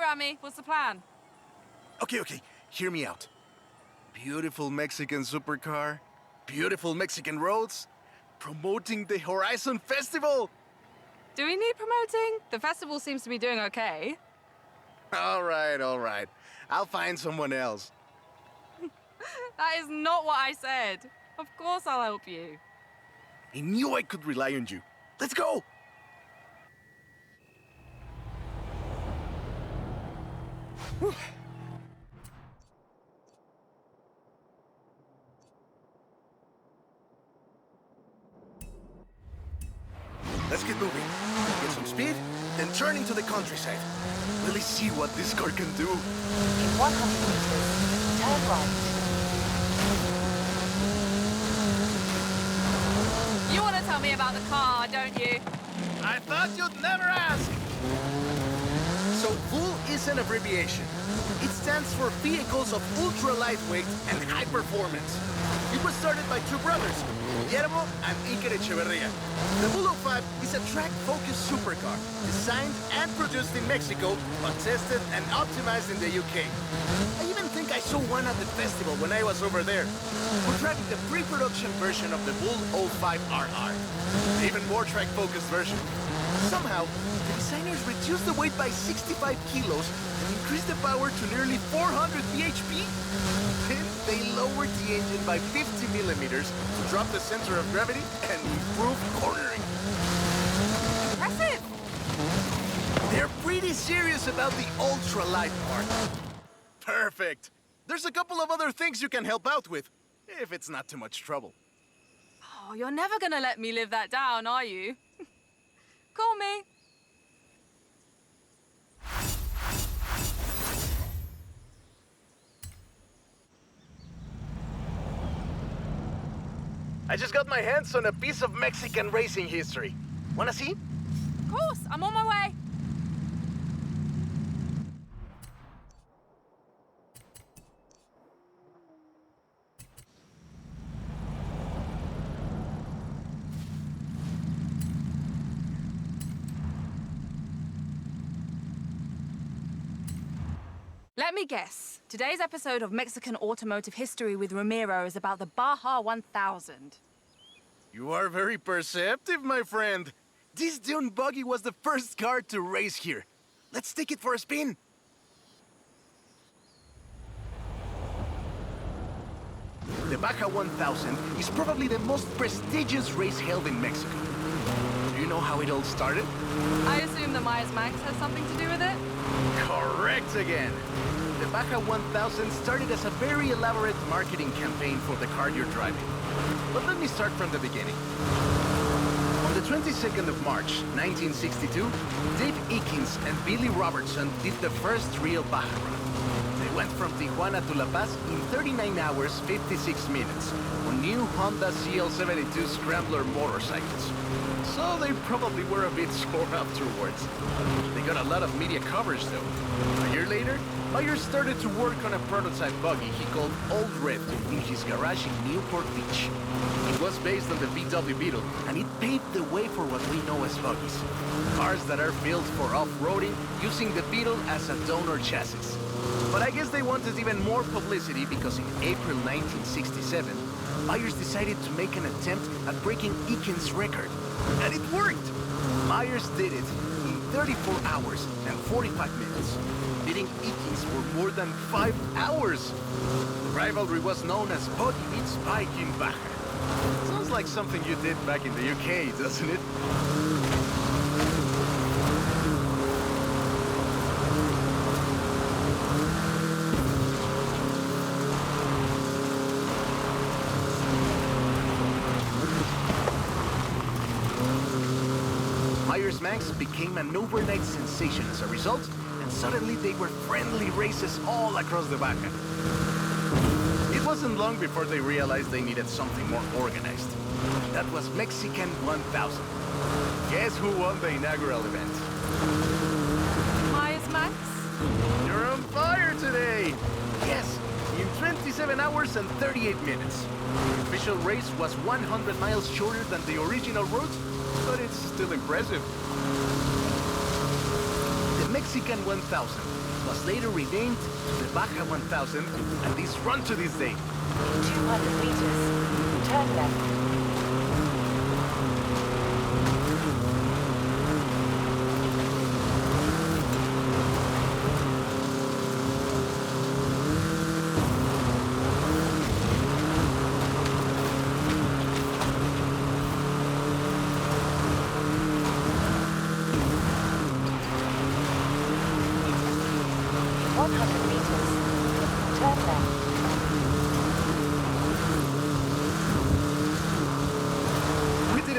Rami. What's the plan? Okay, hear me out. Beautiful Mexican supercar, beautiful Mexican roads, promoting the Horizon Festival! Do we need promoting? The festival seems to be doing okay. All right. I'll find someone else. That is not what I said. Of course I'll help you. I knew I could rely on you. Let's go! Whew. Let's get moving. Get some speed, then turn into the countryside. Really see what this car can do. In 100 meters, turn right. You want to tell me about the car, don't you? I thought you'd never ask! So VUL is an abbreviation. It stands for Vehicles of Ultra Lightweight and High Performance. It was started by two brothers, Guillermo and Iker Echeverria. The VUL 05 is a track-focused supercar, designed and produced in Mexico, but tested and optimized in the UK. I even think I saw one at the festival when I was over there. We're driving the pre-production version of the VUL 05RR, the even more track-focused version. Somehow, the designers reduced the weight by 65 kilos and increased the power to nearly 400 bhp. Then they lowered the engine by 50 millimeters to drop the center of gravity and improve cornering. Impressive! They're pretty serious about the ultra-light part. Perfect. There's a couple of other things you can help out with, if it's not too much trouble. Oh, you're never gonna let me live that down, are you? Call me. I just got my hands on a piece of Mexican racing history. Wanna see? Of course, I'm on my way. Let me guess. Today's episode of Mexican Automotive History with Ramiro is about the Baja 1000. You are very perceptive, my friend. This dune buggy was the first car to race here. Let's take it for a spin. The Baja 1000 is probably the most prestigious race held in Mexico. Do you know how it all started? I assume the Myers Max has something to do with it? Correct again. The Baja 1000 started as a very elaborate marketing campaign for the car you're driving. But let me start from the beginning. On the 22nd of March, 1962, Dave Eakins and Billy Robertson did the first real Baja run. They went from Tijuana to La Paz in 39 hours, 56 minutes on new Honda CL72 Scrambler motorcycles. So they probably were a bit sore afterwards. They got a lot of media coverage though. A year later, Myers started to work on a prototype buggy he called Old Red in his garage in Newport Beach. It was based on the VW Beetle, and it paved the way for what we know as buggies. Cars that are built for off-roading using the Beetle as a donor chassis. But I guess they wanted even more publicity because in April 1967, Myers decided to make an attempt at breaking Eakins' record. And it worked! Myers did it in 34 hours and 45 minutes, beating Eakins for more than 5 hours. The rivalry was known as Buggy meets Bike in Baja. Sounds like something you did back in the UK, doesn't it? Myers Manx became an overnight sensation as a result, and suddenly they were friendly races all across the Baja. It wasn't long before they realized they needed something more organized. That was Mexican 1000. Guess who won the inaugural event? Myers Max? You're on fire today! Yes, in 27 hours and 38 minutes. The official race was 100 miles shorter than the original route, but it's still impressive. The Mexican 1000 was later renamed to the Baja 1000, and is run to this day. In 200 meters, turn left.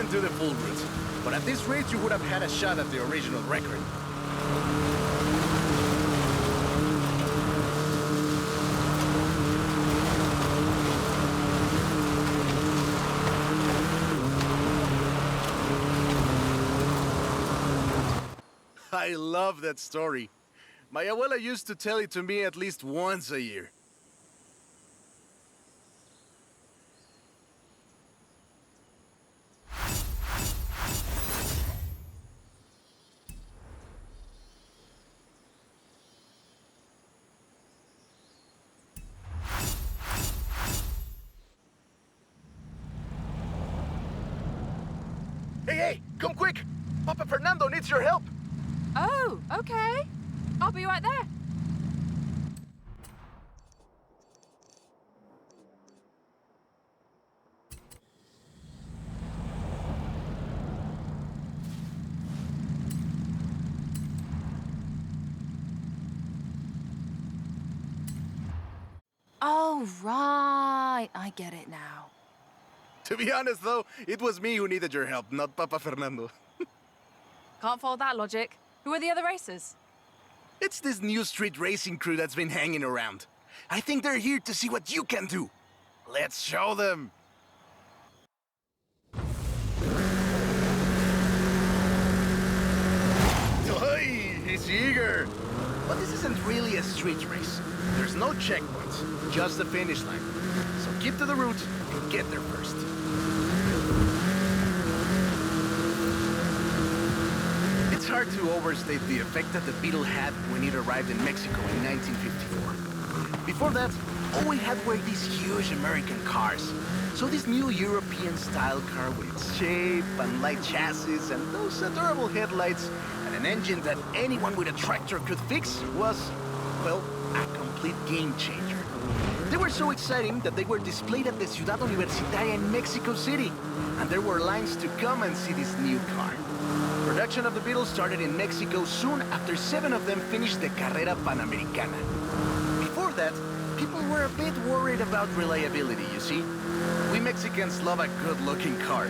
Do the full route, but at this rate you would have had a shot at the original record. I love that story. My abuela used to tell it to me at least once a year. Hey, come quick! Papa Fernando needs your help! Oh, okay. I'll be right there. Oh, right. I get it now. To be honest, though, it was me who needed your help, not Papa Fernando. Can't follow that logic. Who are the other racers? It's this new street racing crew that's been hanging around. I think they're here to see what you can do. Let's show them. Oi, he's eager. But this isn't really a street race. There's no checkpoints, just the finish line. So keep to the route and get there first. It's hard to overstate the effect that the Beetle had when it arrived in Mexico in 1954. Before that, all we had were these huge American cars. So this new European-style car with its shape and light chassis and those adorable headlights and an engine that anyone with a tractor could fix was, well, a complete game changer. They were so exciting that they were displayed at the Ciudad Universitaria in Mexico City, and there were lines to come and see this new car. Production of the Beetle started in Mexico soon after 7 of them finished the Carrera Panamericana. Before that, people were a bit worried about reliability, you see. We Mexicans love a good-looking car.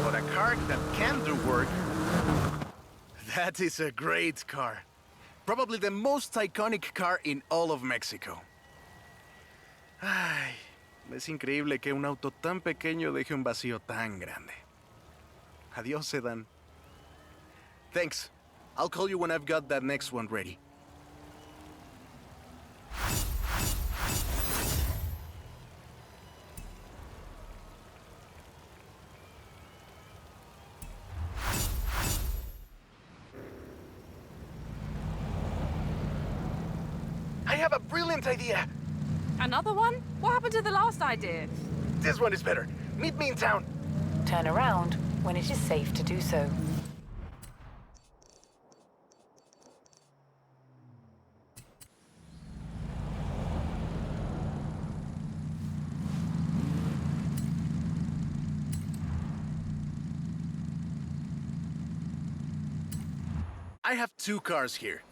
But a car that can do work, that is a great car. Probably the most iconic car in all of Mexico. Ay, es increíble que un auto tan pequeño deje un vacío tan grande. Adiós, Sedan. Thanks. I'll call you when I've got that next one ready. I have a brilliant idea. Another one? What happened to the last idea? This one is better. Meet me in town. Turn around when it is safe to do so. I have 2 cars here.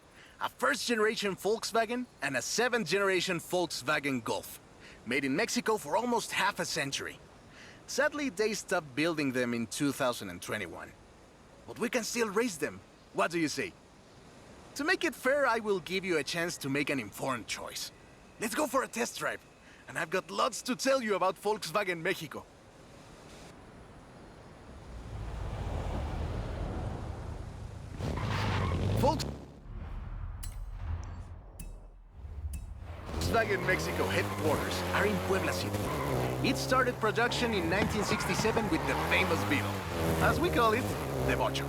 A first-generation Volkswagen and a 7th-generation Volkswagen Golf. Made in Mexico for almost half a century. Sadly, they stopped building them in 2021. But we can still race them. What do you say? To make it fair, I will give you a chance to make an informed choice. Let's go for a test drive. And I've got lots to tell you about Volkswagen Mexico. Volkswagen Mexico headquarters are in Puebla City. It started production in 1967 with the famous Beetle. As we call it, the Bocho.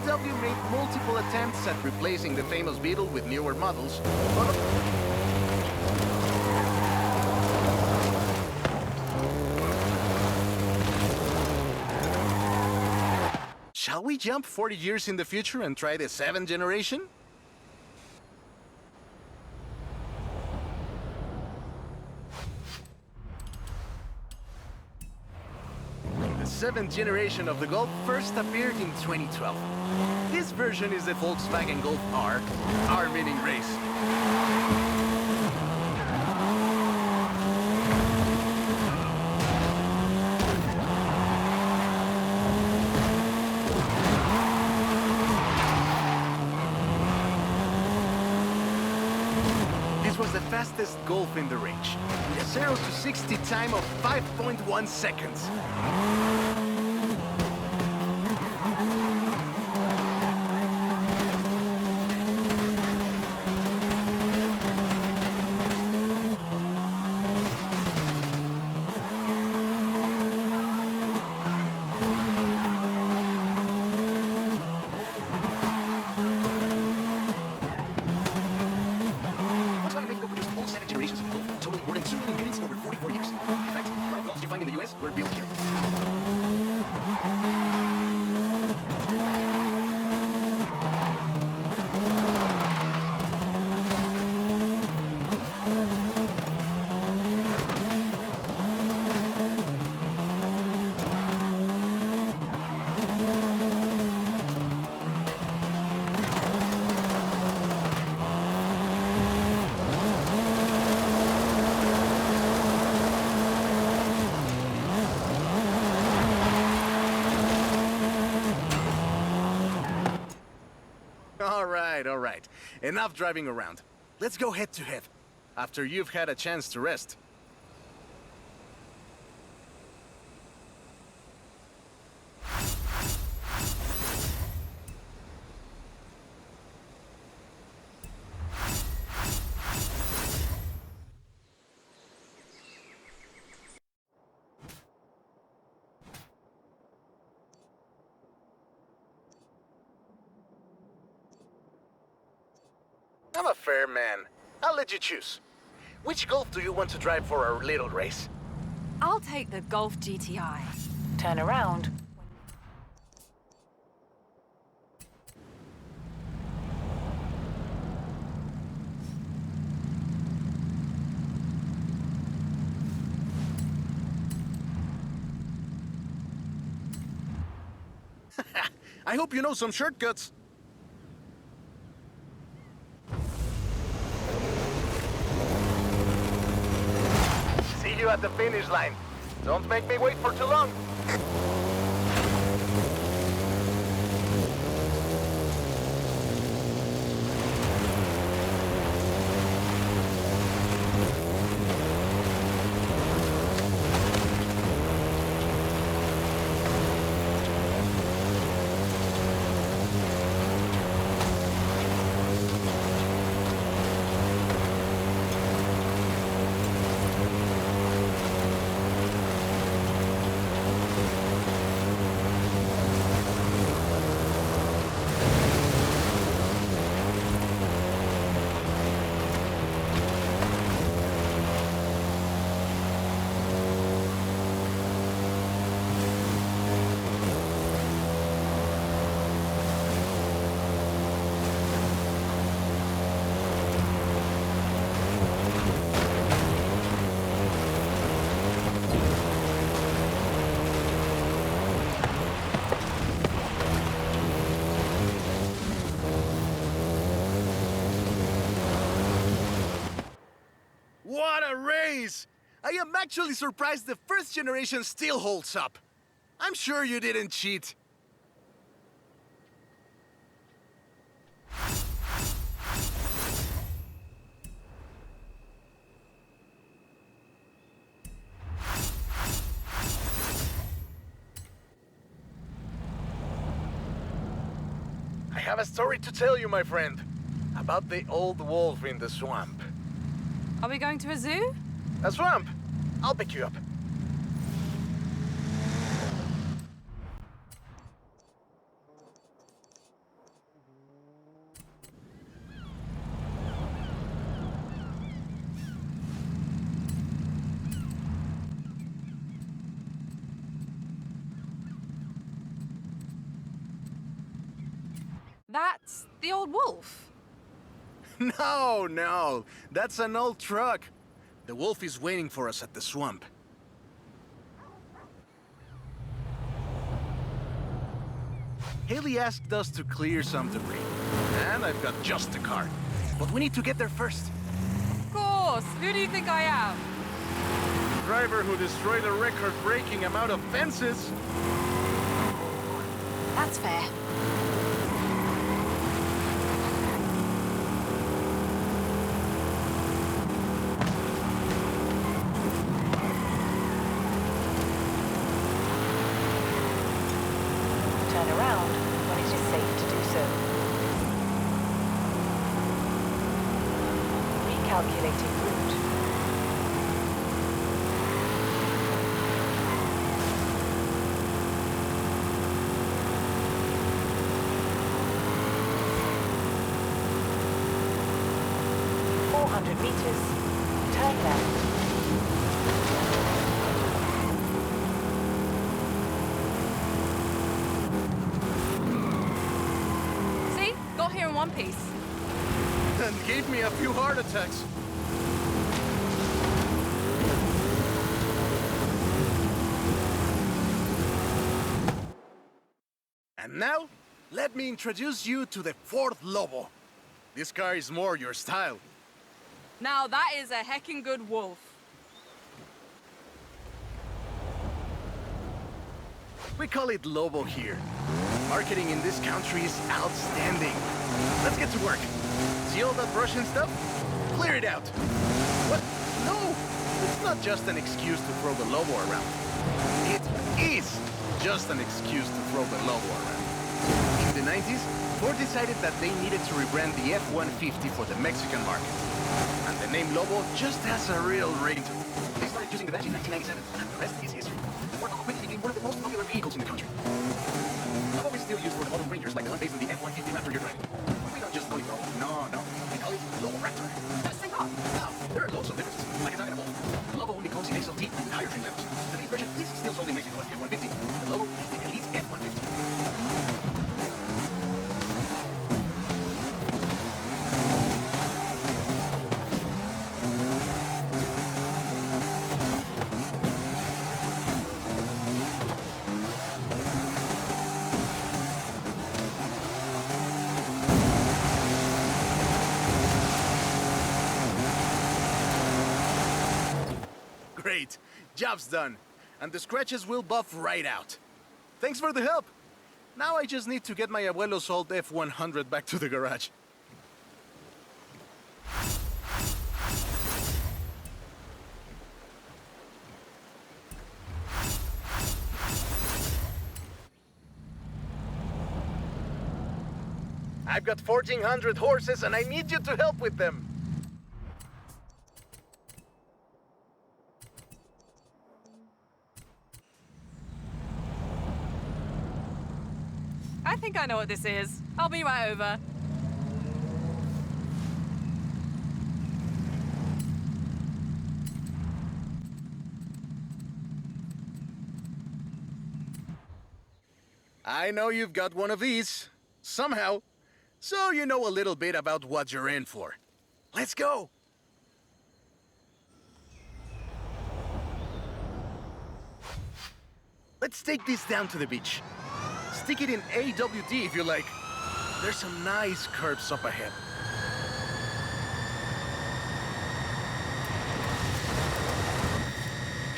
BMW made multiple attempts at replacing the famous Beetle with newer models, but... Shall we jump 40 years in the future and try the 7th generation? The 7th generation of the Golf first appeared in 2012. This version is the Volkswagen Golf R, R meaning race. This was the fastest Golf in the range, with a 0 to 60 time of 5.1 seconds. All right. Enough driving around. Let's go head to head, after you've had a chance to rest. I'm a fair man. I'll let you choose. Which Golf do you want to drive for our little race? I'll take the Golf GTI. Turn around. I hope you know some shortcuts. See you at the finish line. Don't make me wait for too long. What a race! I am actually surprised the first generation still holds up. I'm sure you didn't cheat. I have a story to tell you, my friend, about the old wolf in the swamp. Are we going to a zoo? A swamp? I'll pick you up. That's the old wolf. No, no. That's an old truck. The wolf is waiting for us at the swamp. Haley asked us to clear some debris. And I've got just the car. But we need to get there first. Of course. Who do you think I am? Driver who destroyed a record-breaking amount of fences. That's fair. Turn around when it is safe to do so. Recalculating route. Meters. Turn left. See? Got here in one piece. And gave me a few heart attacks. And now, let me introduce you to the fourth Lobo. This car is more your style. Now that is a heckin' good wolf. We call it Lobo here. Marketing in this country is outstanding. Let's get to work. See all that Russian stuff? Clear it out. What? No! It's not just an excuse to throw the Lobo around. It is just an excuse to throw the Lobo around. In the 90s, Ford decided that they needed to rebrand the F-150 for the Mexican market. And the name Lobo just has a real ring to it. They started using the badge in 1997, and the rest is history. Ford quickly became one of the most popular vehicles in the country. Lobo is still used for the model Rangers like the one based on the F-150 Raptor you're driving. We don't just call it Lobo. No. We call it Lobo Raptor. That's the same car. Now, there are loads of differences, like a Dragon Ball. The Lobo only comes in XLT with higher trim levels. The base version is still sold in Mexico at F-150. The Lobo is the elite F-150. Great. Job's done. And the scratches will buff right out. Thanks for the help. Now I just need to get my abuelo's old F-100 back to the garage. I've got 1,400 horses and I need you to help with them. I think I know what this is. I'll be right over. I know you've got one of these. Somehow. So you know a little bit about what you're in for. Let's go! Let's take this down to the beach. Stick it in AWD if you like. There's some nice curves up ahead.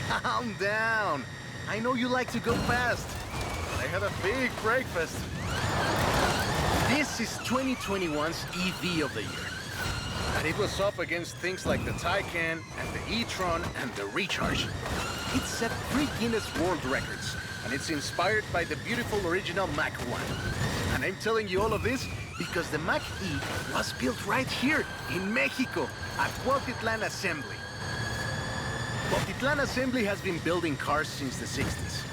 Calm down. I know you like to go fast. I had a big breakfast. This is 2021's EV of the year. And it was up against things like the Taycan and the e-tron and the Recharge. It set 3 Guinness World Records, and it's inspired by the beautiful original Mach 1. And I'm telling you all of this because the Mach E was built right here in Mexico at Cuautitlán Assembly. Cuautitlán Assembly has been building cars since the 60s.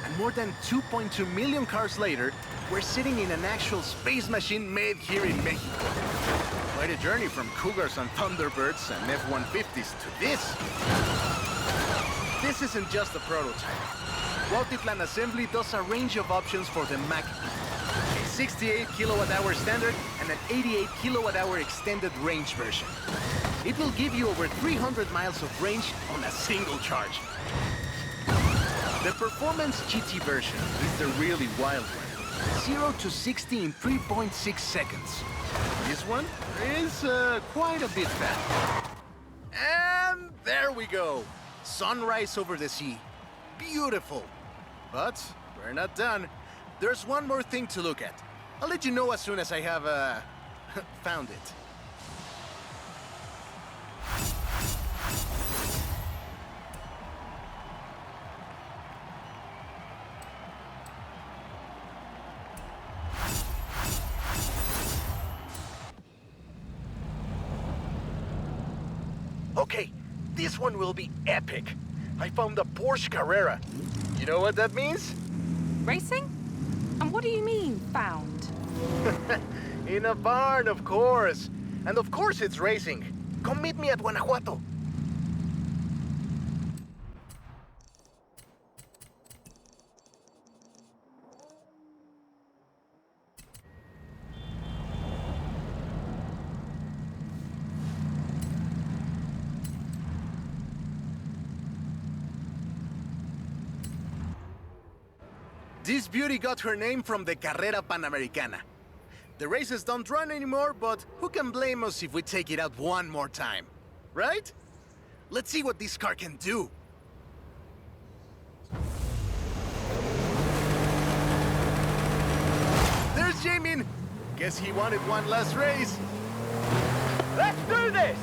And more than 2.2 million cars later, we're sitting in an actual space machine made here in Mexico. Quite a journey from Cougars and Thunderbirds and F-150s to this. This isn't just a prototype. Cuautitlán Assembly does a range of options for the Mach E. 68 kilowatt-hour standard and an 88 kilowatt-hour extended range version. It will give you over 300 miles of range on a single charge. The Performance GT version is the really wild one. 0 to 60 in 3.6 seconds. This one is quite a bit fast. And there we go. Sunrise over the sea. Beautiful. But we're not done. There's one more thing to look at. I'll let you know as soon as I have, found it. Okay, this one will be epic. I found a Porsche Carrera. You know what that means? Racing? And what do you mean, found? In a barn, of course. And of course it's racing. Come meet me at Guanajuato. This beauty got her name from the Carrera Panamericana. The races don't run anymore, but who can blame us if we take it out one more time? Right? Let's see what this car can do. There's Jamin. Guess he wanted one last race. Let's do this!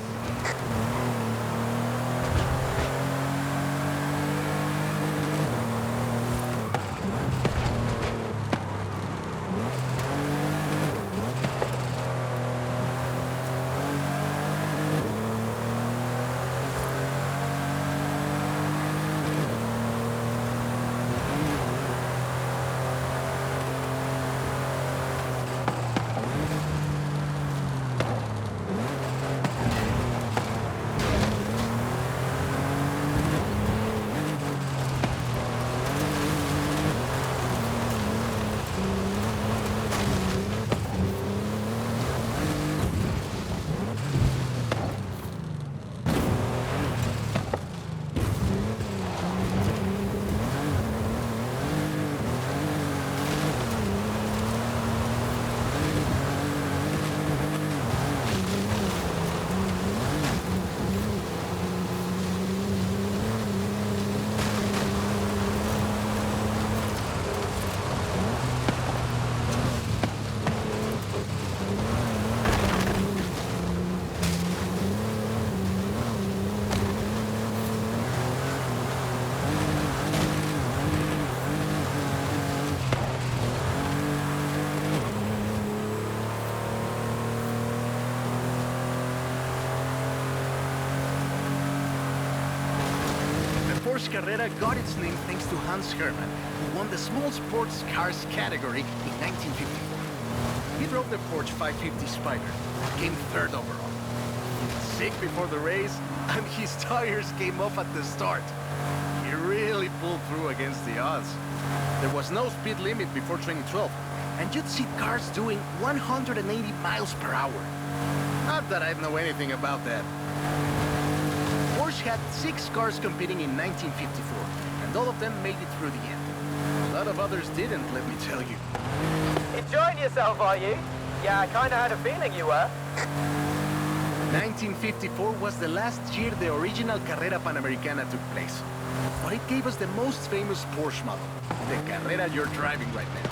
Porsche Carrera got its name thanks to Hans Hermann, who won the small sports cars category in 1954. He drove the Porsche 550 Spider, came third overall. He was sick before the race, and his tires came off at the start. He really pulled through against the odds. There was no speed limit before 2012, and you'd see cars doing 180 miles per hour. Not that I know anything about that. Porsche had 6 cars competing in 1954, and all of them made it through the end. A lot of others didn't, let me tell you. Enjoying yourself, are you? Yeah, I kinda had a feeling you were. 1954 was the last year the original Carrera Panamericana took place. But it gave us the most famous Porsche model, the Carrera you're driving right now.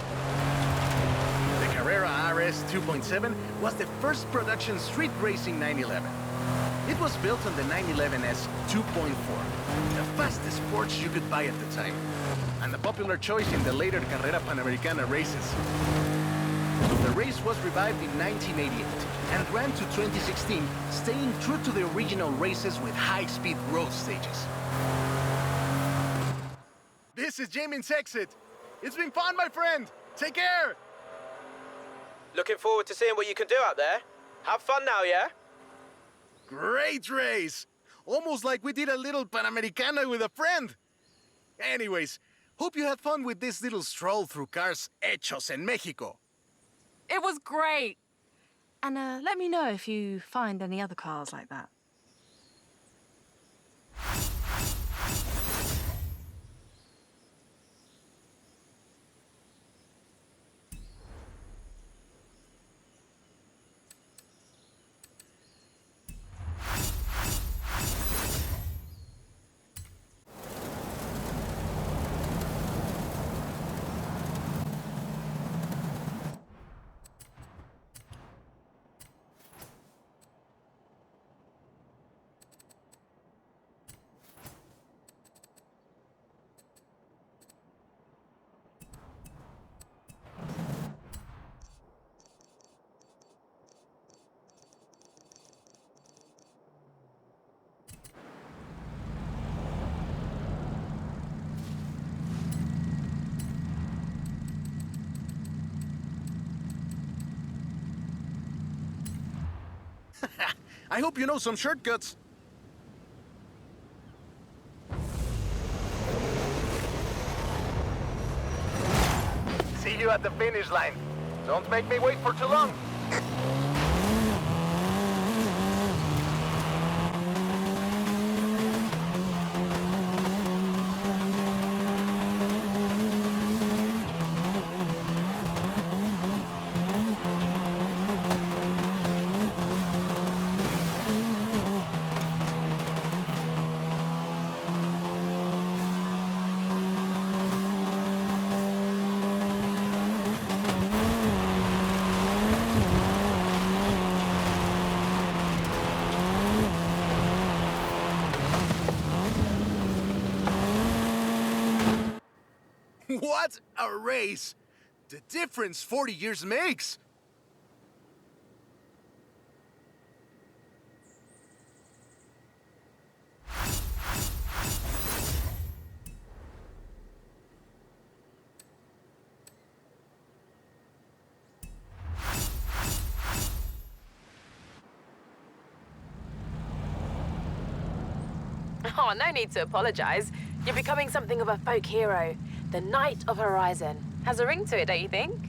The Carrera RS 2.7 was the first production street racing 911. It was built on the 911S 2.4, the fastest Porsche you could buy at the time, and a popular choice in the later Carrera Panamericana races. The race was revived in 1988 and ran to 2016, staying true to the original races with high-speed road stages. This is Jamin's exit. It's been fun, my friend. Take care. Looking forward to seeing what you can do out there. Have fun now, yeah? Great race! Almost like we did a little Panamericana with a friend. Anyways, hope you had fun with this little stroll through cars hechos en Mexico. It was great. And let me know if you find any other cars like that. I hope you know some shortcuts. See you at the finish line. Don't make me wait for too long. What a race! The difference 40 years makes! Oh, no need to apologize. You're becoming something of a folk hero. The Knight of Horizon. Has a ring to it, don't you think?